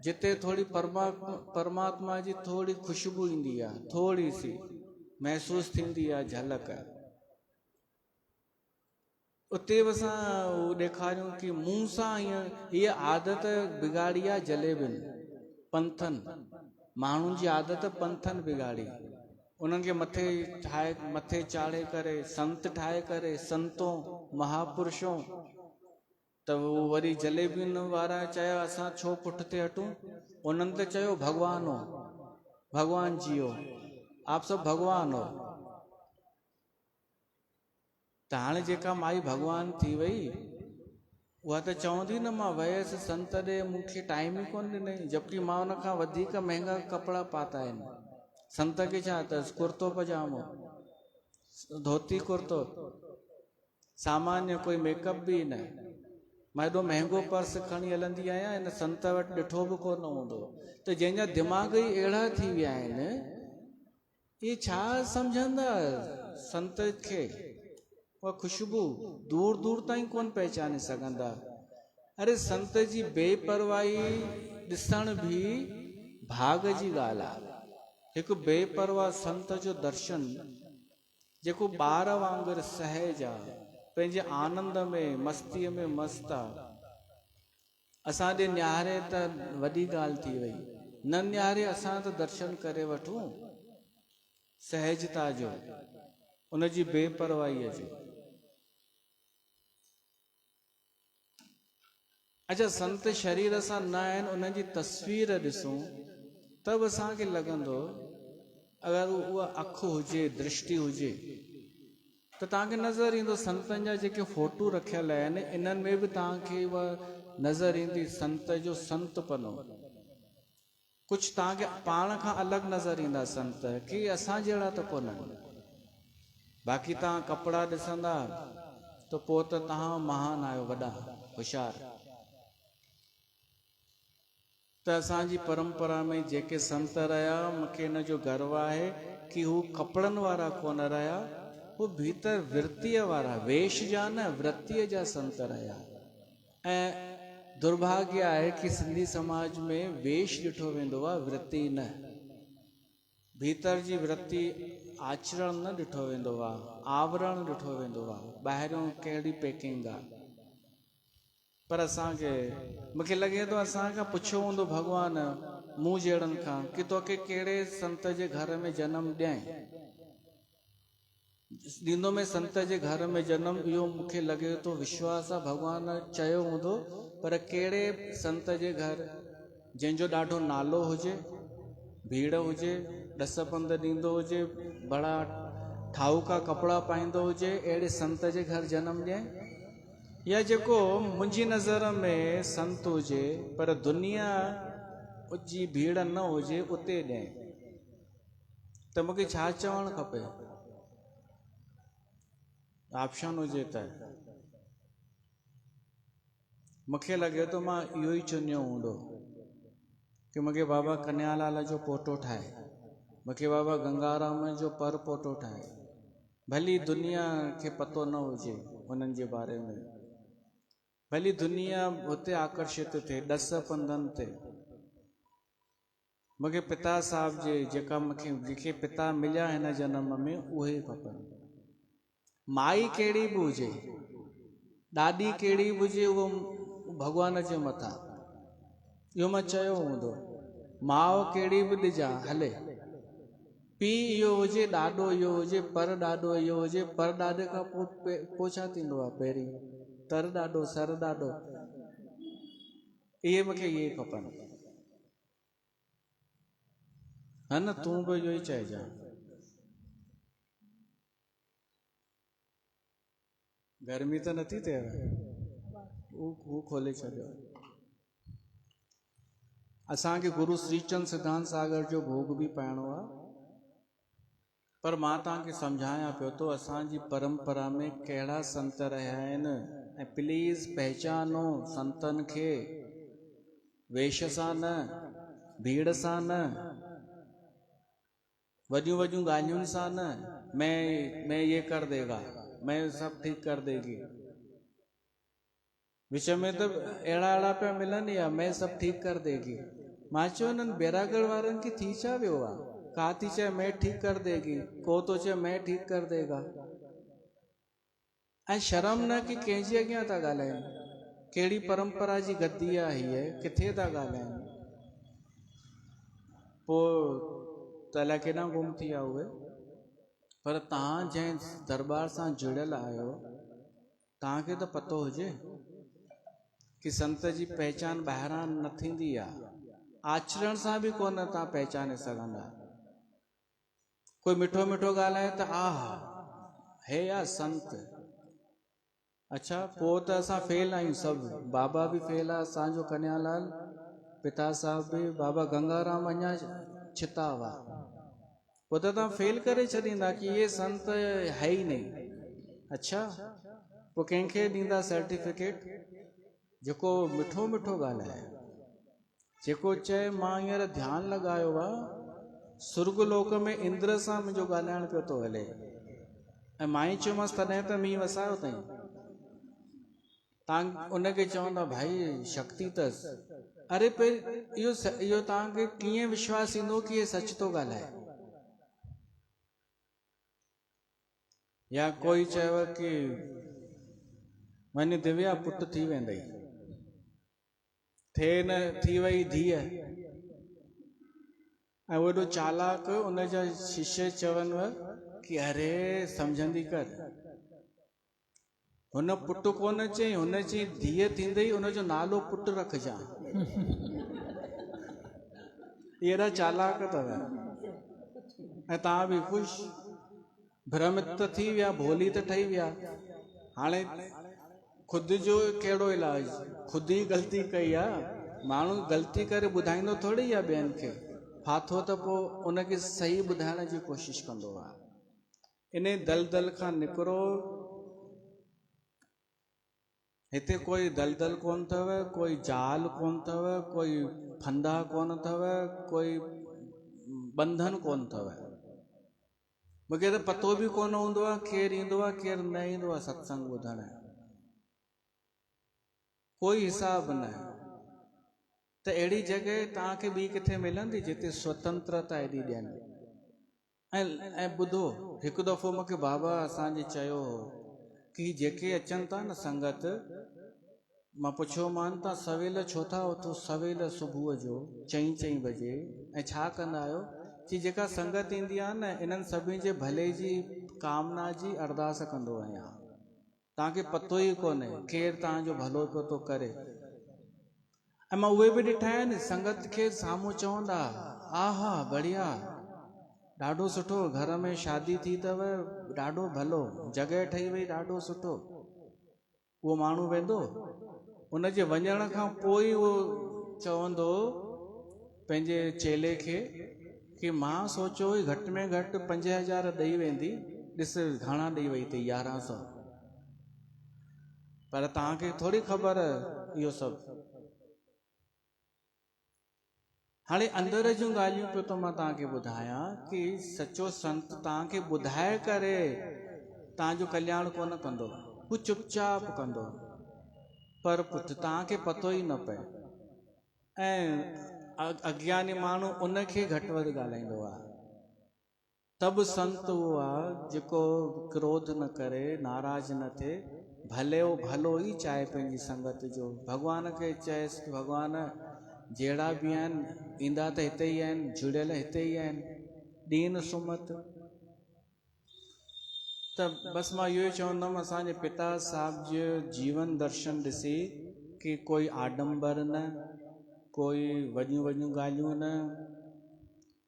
जिते थोड़ी परमात्मा जी थोड़ी खुशबू ईंदी आहे, थोड़ी सी महसूस थींदी आहे, झलक। उते बि असां ॾेखारियूं कि मूं सां हीअ आदत बिगाड़ी आहे जलेबियुनि, पंथनि, माण्हुनि जी आदत पंथनि बिगाड़ी। उन्हनि खे मथे चाढ़े करे संत ठाहे करे, संतों महापुरुषों, त उहो वरी जलेबियुनि वारा चयो असां छो पुठिते हटूं। उन्हनि त चयो भगवान हो, भगवान जी हो, आप सब भगवान हो। त हाणे जेका माई भगवान थी वई, उहा त चवंदी न मां वयसि संत ॾे, मूंखे टाइम ई कोन ॾिनई, जबकि मां उन खां वधीक महांगा कपिड़ा पाता आहिनि। संत खे छा अथसि? कुर्तो पजामो, धोती कुर्तो, सामान्य कोई मेकअप बि न। मां एॾो महांगो पर्स खणी हलंदी आहियां, हिन संत वटि ॾिठो बि कोन हूंदो। त जंहिंजा दिमाग़ ई अहिड़ा थी विया आहिनि, इहे छा सम्झंदा संत खे? उहा खुशबू दूर दूर ताईं कोन पहचाने सघंदा। अरे संत जी बेपरवाही ॾिसण बि भाग जी ॻाल्हि आहे। हिकु बेपरवाह संत जो दर्शन, जेको ॿार वांगुरु सहज आहे, पंहिंजे आनंद में मस्तीअ में मस्त आहे, असां ॾे निहारे त वॾी ॻाल्हि थी वई, न निहारे असां त दर्शन करे वठूं सहजता जो, उनजी बेपरवाहीअ जो। अच्छा, संत शरीर सां न आहिनि, उन्हनि जी तस्वीर ॾिसूं त बि असांखे लॻंदो, अगरि उहा अखि हुजे, दृष्टि हुजे, त तव्हांखे नज़र ईंदो संतनि जा जेके फोटू रखियल आहिनि, इन्हनि में बि तव्हांखे उहा नज़र ईंदी संत जो संतपनो। कुझु तव्हांखे पाण खां अलॻि नज़र ईंदा संत, कि असां जहिड़ा त कोन। बाक़ी तव्हां कपिड़ा ॾिसंदा त पोइ त तव्हां महान आहियो, वॾा होशियार। त असांजी परंपरा में जेके संत रहिया, मूंखे इन जो गर्व आहे कि हू कपिड़नि वारा कोन रहिया, हू भीतर वृत्तीअ वारा, वेश जा न, वृत्तीअ जा संत रहिया। ऐं दुर्भाग्य आहे कि सिंधी समाज में वेश ॾिठो वेंदो आहे, वृत्ति न। भीतर जी वृत्ति, आचरण न ॾिठो वेंदो आहे, आवरण ॾिठो वेंदो आहे, ॿाहिरियों कहिड़ी पैकिंग आहे। पर असांखे, मूंखे लॻे थो असांखां पुछियो हूंदो भॻवान मूं जहिड़नि खां कि तोखे कहिड़े संत जे घर में जनमु ॾियईं। ॾींदो में संत जे घर में जनमु, इहो मूंखे लॻे थो विश्वास आहे भॻवान चयो हूंदो, पर कहिड़े संत जे घर जंहिंजो ॾाढो नालो हुजे, भीड़ हुजे, ॾस पंध ॾींदो हुजे, बड़ा ठाऊका कपिड़ा पाईंदो हुजे, अहिड़े संत जे घर जनमु ॾियईं। या जेको मुंहिंजी नज़र में संत हुजे पर दुनिया जी भीड़ न हुजे, उते ॾियईं। त मूंखे छा चवणु खपे? ऑप्शन हुजे त मूंखे लॻे थो मां इहो ई चुनियो हूंदो कि मूंखे बाबा कन्हैयालाल जो फोटो ठाहे, मूंखे बाबा गंगाराम जो पर फोटो ठाहे, भली दुनिया खे पतो न हुजे उन्हनि जे बारे में, भली दुनिया हुते आकर्षित थिए 10 पंधनि ते, मूंखे पिता साहिब जे जेके पिता मिलिया हिन जनम में उहे ई खपनि। माई कहिड़ी बि हुजे, ॾाॾी कहिड़ी बि हुजे, उहो भॻवान जे मथां, इहो मां चयो हूंदो। माउ कहिड़ी बि ॾिजा हले, पीउ इहो हुजे, ॾाॾो इहो हुजे, पर ॾाॾो इहो हुजे, पर ॾाॾे खां पोइ छा थींदो आहे, पहिरीं तर ॾाॾो, सर ॾाॾो, इहे मूंखे इहे खपनि। है न, तूं बि इहो ई चइजां। गर्मी त नथी थिए, हू खोले छॾियो। असांखे गुरु श्रीचंद सिद्धांत सागर जो भोग बि पाइणो आहे, पर मां तव्हांखे सम्झायां पियो थो असांजी परंपरा में कहिड़ा संत रहिया आहिनि, ऐं प्लीज़ पहचानो संतनि खे, वेश सां न, भीड़ सां न, वॾियूं वॾियूं ॻाल्हियुनि सां न, मैं ये कर देगा, मैं सब ठीक कर देगी, विच में त अहिड़ा पिया मिलनि, या मैं सब ठीक कर देगी। मां चयो हिननि बैरागढ़ वारनि खे थी छा वियो आहे, का थी चए मैं ठीक कर देगी, को तो चए मैं ठीक कर देगा। ऐं शर्म न कि कंहिंजे अॻियां था ॻाल्हाइनि, कहिड़ी परंपरा जी गद्दी आहे हीअ, किथे था ॻाल्हाइनि, पोइ त अलाए केॾां गुम थी विया उहे। पर तव्हां जंहिं दरबार सां जुड़ियल आहियो, तव्हांखे त पतो हुजे कि संत जी पहचान ॿाहिरां न थींदी आहे, आचरण सां बि कोन तव्हां पहचाने सघंदा। कोई मिठो मिठो ॻाल्हाए त आह हे या संत, अच्छा पोइ त असां फेल आहियूं सभु, बाबा बि फेल आहे असांजो कन्यालाल, पिता साहिब बि, बाबा गंगाराम अञा छिता हुआ, पोइ त तव्हां फेल करे छॾींदा कि इहे संत है ई नहीं। अच्छा पोइ कंहिंखे ॾींदा सर्टिफिकेट, जेको मिठो मिठो ॻाल्हाए, जेको चए मां हींअर ध्यानु लॻायो आहे, सुर्गलोक में इंद्र सां मुंहिंजो ॻाल्हाइण पियो थो हले, ऐं मां ई चयोमांसि तॾहिं त मींहुं वसायो अथई। तव्हां उनखे चवंदा भाई शक्ति अथसि, अरे पे इहो तव्हांखे कीअं विश्वास ईंदो कि इहे सच थो ॻाल्हाए। या कोई चयव कि वञ दिव्या पुट थी वेंदई, थे न थी वई धीअ, ऐं वॾो चालाक उनजा शिष्य चवनि कि अरे सम्झंदी कर, हुन पुट कोन चई, हुन जी धीअ थींदई, हुनजो नालो पुट रखजां। अहिड़ा चालाक अथव, ऐं तव्हां बि ख़ुशि, भ्रमित त थी विया, भोली त ठही विया। हाणे ख़ुदि जो कहिड़ो इलाज, ख़ुदि ई ग़लती कई आहे, माण्हू ग़लती करे ॿुधाईंदो थोरी आहे ॿियनि खे, फाथो त पोइ उनखे सही ॿुधाइण जी कोशिशि कंदो आहे। इन दलदल खां निकिरो, हिते कोई दलदल कोन अथव, कोई जाल कोन अथव, कोई फंदा कोन अथव, कोई बंधन कोन अथव। मूंखे त पतो बि कोन हूंदो आहे केरु ईंदो आहे केरु न ईंदो आहे सत्संग ॿुधण, कोई हिसाब न। त अहिड़ी जॻह तव्हांखे ॿी किथे मिलंदी जिते स्वतंत्रता एॾी ॾियनि। ऐं ॿुधो, हिकु दफ़ो मूंखे बाबा असांजे चयो हो कि जेके अचनि था न संगत, मां पुछियोमान तव्हां सवेल छो था उथो, सवेल सुबुह जो 4 बजे, ऐं छा कंदा आहियो? कि जेका संगत ईंदी आहे न, इन्हनि सभिनी जे भले जी कामना जी अरदास कंदो आहियां। तव्हांखे पतो ई कोन्हे केरु तव्हांजो भलो पियो थो करे। ऐं मां उहे बि ॾिठा आहिनि संगत खे साम्हूं चवंदा आहा बढ़िया, ॾाढो सुठो, घर में शादी थी अथव, ॾाढो भलो, जॻह ठही वई, ॾाढो सुठो। उहो माण्हू वेंदो, उनजे वञण खां पोइ उहो चवंदो पंहिंजे चेले खे कि मां सोचियो हुई घटि में घटि 5000 ॾेई वेंदी, ॾिस घणा ॾेई वई अथई, 1100। पर तव्हांखे थोरी ख़बर इहो सभु। हाणे अंदर जूं ॻाल्हियूं पियो त मां तव्हांखे ॿुधायां कि सचो संत तव्हांखे ॿुधाए करे तव्हांजो कल्याण कोन कंदो, हू चुपचाप कंदो, पर पुठ तव्हांखे पतो ई न पए। ऐं अज्ञानी माण्हू उनखे घटि वधि ॻाल्हाईंदो आहे। तब संत उहो आहे जेको क्रोध न करे, नाराज़ न थिए, भलो ई चाहे पंहिंजी संगत जो। भॻवान खे चएसि, भॻवान जहिड़ा बि आहिनि ईंदा त हिते ई आहिनि, जुड़ियल हिते ई आहिनि, ॾीन सुमत। त बसि मां इहो ई चवंदुमि, असांजे पिता साहिब जो जीवन दर्शन ॾिसी कि कोई आडंबर न, कोई वॾियूं वॾियूं ॻाल्हियूं न,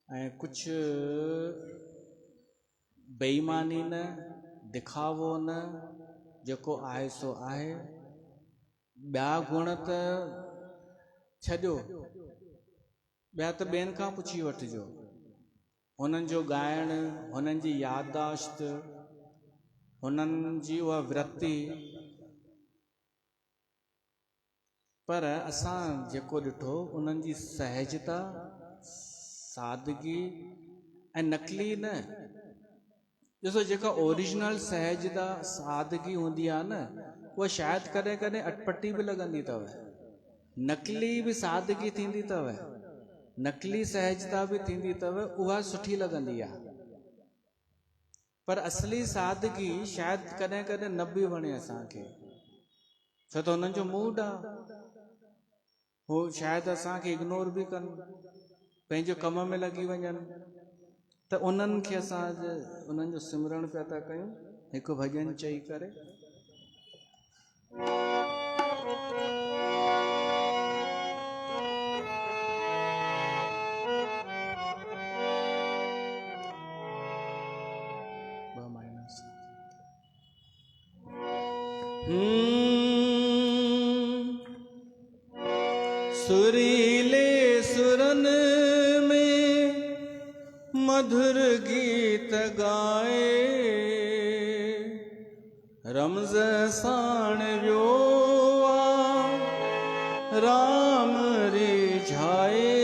ऐं कुझु बेईमानी न, दिखावो न, जेको आहे सो आहे। ॿिया गुण त छॾियो, ॿिया त ॿियनि खां पुछी वठिजो, हुननि जो ॻाइणु, हुननि जी याददाश्त, हुननि जी उहा वृत्ति। पर असां जेको ॾिठो, उन्हनि जी सहजता, सादगी ऐं नकली न। ॾिसो, जेका ओरिजिनल सहजता सादगी हूंदी आहे न, उहा शायदि कॾहिं कॾहिं अटपटी बि लॻंदी अथव। नकली बि सादगी थींदी अथव, नकली सहजता बि थींदी अथव, उहा सुठी लॻंदी आहे। पर असली सादगी शायदि कॾहिं कॾहिं न बि वणे असांखे, छो त हुननि जो मूड आहे। हू शायदि असांखे इग्नोर बि कनि, पंहिंजे कम में लॻी वञनि। त उन्हनि खे असां उन्हनि जो सिमरण पिया था कयूं, हिकु भॼन चई करे। सुरीले सुरन में मधुर गीत गाए, रमज़ साण वियो राम रिझाए,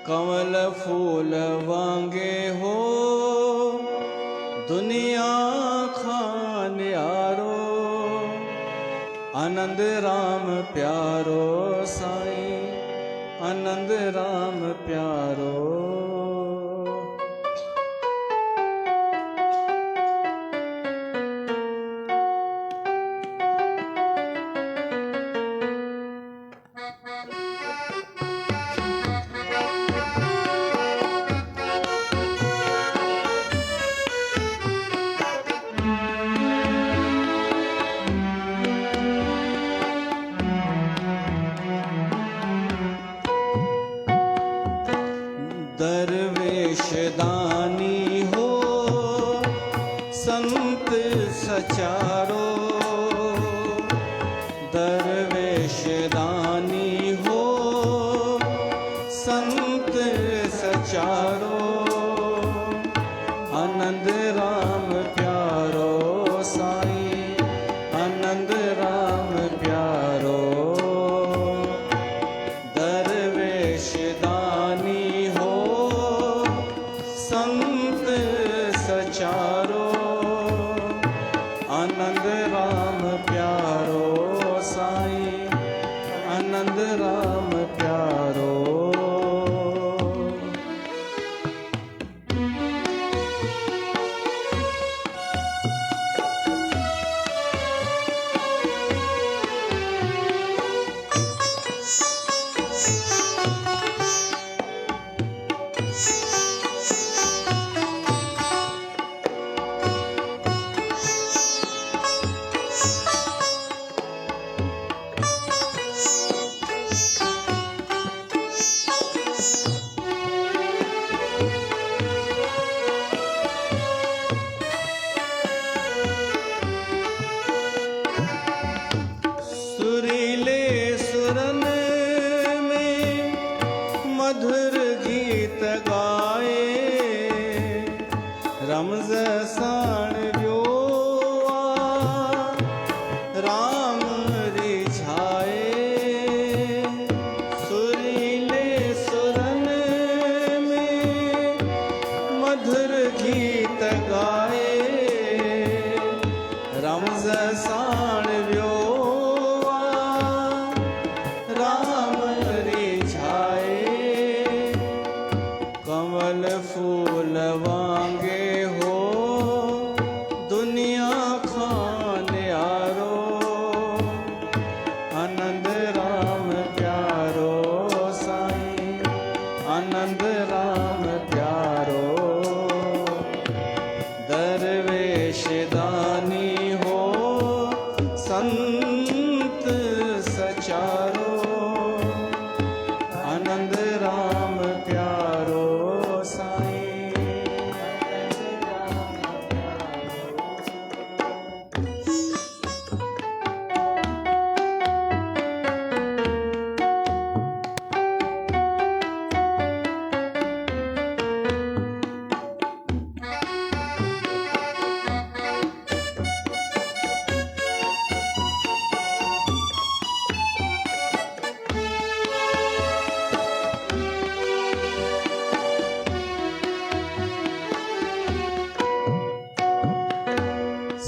कंवल फूल वांगे हो दुनिया खां न्यारो, आनंद राम प्यारो साईं, आनंद राम प्यारो। दरवेश दानी हो संत सचारो, दरवेश दानी हो संत सचारो, आनंद राम प्यारो साईं, आनंद राम प्यारो। दरवेश दानी हो संत सचारो, आनंद राम प्यारो साईं, आनंद राम प्यारो। साण वियो राम रिझाए कमल फूल वांगे हो दुनिया खान यारो आनंद राम प्यारो साईं आनंद राम प्यारो दरवेश दानी हो संत सचारो आनंद राम प्यारो साईं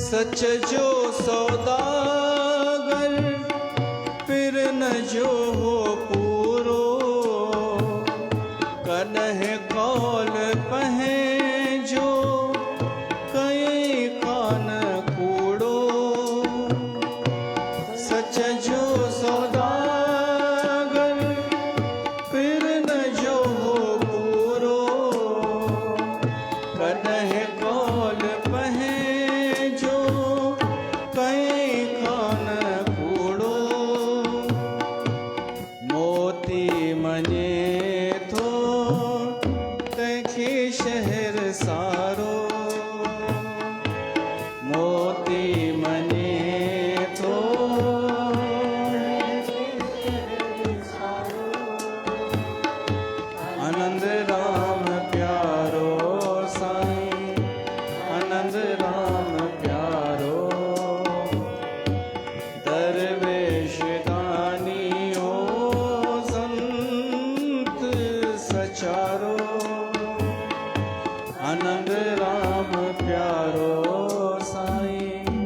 सच जो सौदागर फिर न जो हो पूरो कदह कौल पहे जो कई कान कूड़ो सच जो सौदागर फिर न जो हो पूरो कदह कौल पहे शहर सारो मोती मने तो आनंद राम प्यारो साईं आनंद राम प्यारो दरवेश दानी हो संत सचारो आनंद राम प्यारो साईं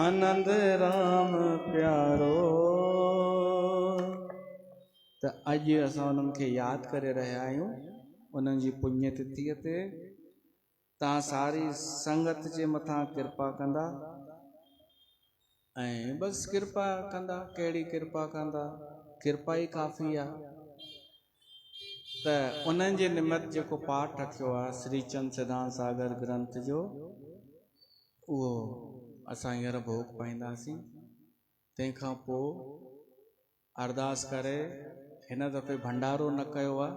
आनंद राम प्यारो। त अॼु असां उन्हनि खे यादि करे रहिया आहियूं उन्हनि जी पुण्यतिथीअ ते तव्हां सारी संगत जे मथां कृपा कंदा ऐं बसि कृपा कंदा कहिड़ी कृपा कंदा कृपा ई काफ़ी आहे त उन्हनि जे निमित्त जेको पाठ रखियो आहे श्री चंद सिद्धांत सागर ग्रंथ जो उहो असां हींअर भोग पाईंदासीं तंहिंखां पोइ अरदास करे हिन दफ़े भंडारो न कयो आहे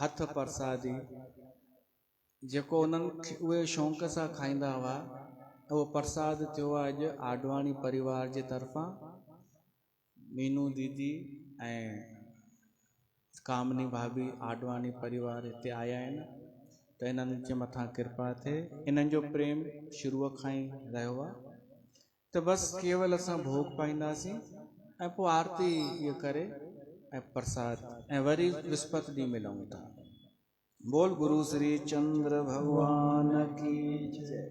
हथ प्रसादी जेको उन्हनि उहे शौक़ सां खाईंदा हुआ उहो प्रसाद थियो आहे अॼु आडवाणी परिवार जे तरफ़ां मीनू दीदी ऐं कामनी भाभी आडवाणी परिवार हिते आया आहिनि त इन्हनि जे मथां कृपा थिए इन्हनि जो प्रेम शुरूअ खां ई रहियो आहे त बसि केवल असां भोग पाईंदासीं ऐं पोइ आरती इहो करे ऐं प्रसाद ऐं वरी विस्पति ॾींहुं मिलूं था। बोल गुरु श्री चंद्र भगवान की जय।